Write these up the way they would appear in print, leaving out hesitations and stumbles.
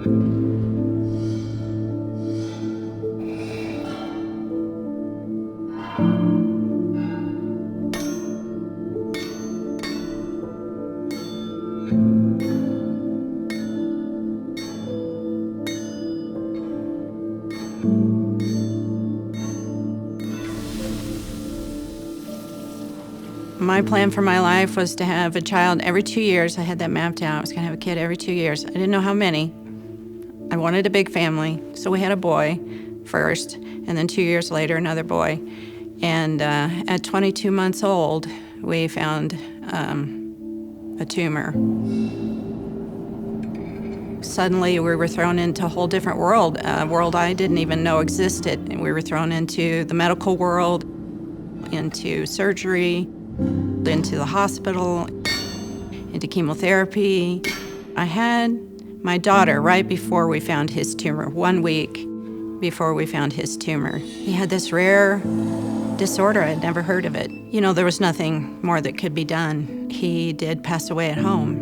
My plan for my life was to have a child every 2 years. I had that mapped out. I was gonna have a kid every 2 years. I didn't know how many. I wanted a big family, so we had a boy first, and then 2 years later, another boy. And at 22 months old, we found a tumor. Suddenly, we were thrown into a whole different world, a world I didn't even know existed. And we were thrown into the medical world, into surgery, into the hospital, into chemotherapy. I had my daughter right before we found his tumor, 1 week before we found his tumor. He had this rare disorder. I'd never heard of it. You know, there was nothing more that could be done. He did pass away at home.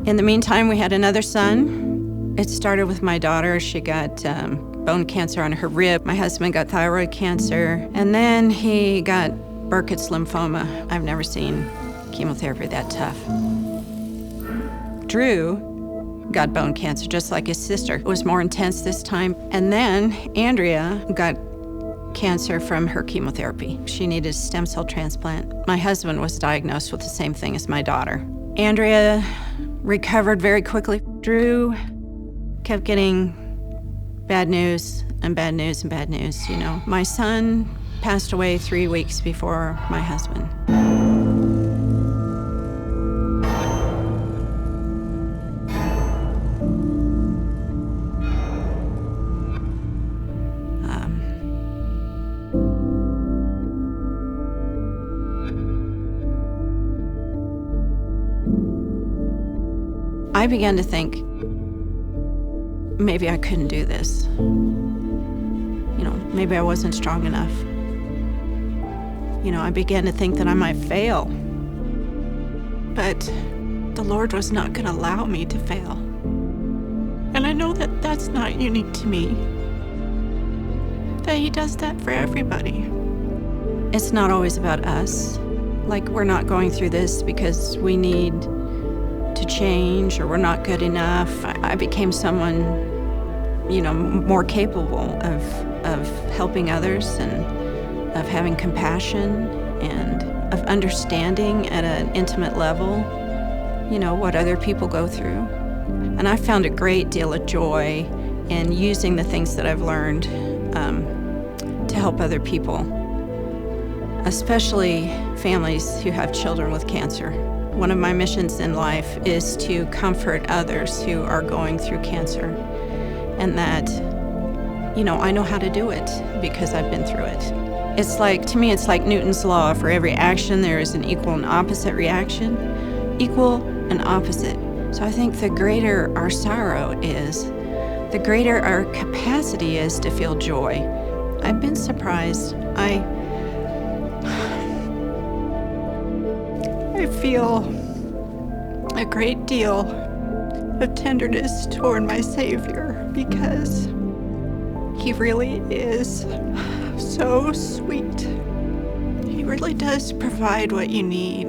In the meantime, we had another son. It started with my daughter. She got bone cancer on her rib. My husband got thyroid cancer. And then he got Burkitt's lymphoma. I've never seen chemotherapy that tough. Drew got bone cancer, just like his sister. It was more intense this time. And then Andrea got cancer from her chemotherapy. She needed a stem cell transplant. My husband was diagnosed with the same thing as my daughter. Andrea recovered very quickly. Drew kept getting bad news and bad news and bad news, you know. My son passed away 3 weeks before my husband. I began to think, maybe I couldn't do this. You know, maybe I wasn't strong enough. You know, I began to think that I might fail. But the Lord was not going to allow me to fail. And I know that that's not unique to me, that He does that for everybody. It's not always about us. Like, we're not going through this because we need to change or we're not good enough. I became someone, you know, more capable of helping others and of having compassion and of understanding at an intimate level, you know, what other people go through. And I found a great deal of joy in using the things that I've learned to help other people, especially families who have children with cancer. One of my missions in life is to comfort others who are going through cancer, and that, you know, I know how to do it because I've been through it. It's like, to me, it's like Newton's law. For every action, there is an equal and opposite reaction. Equal and opposite. So I think the greater our sorrow is, the greater our capacity is to feel joy. I've been surprised. I feel a great deal of tenderness toward my Savior because He really is so sweet. He really does provide what you need.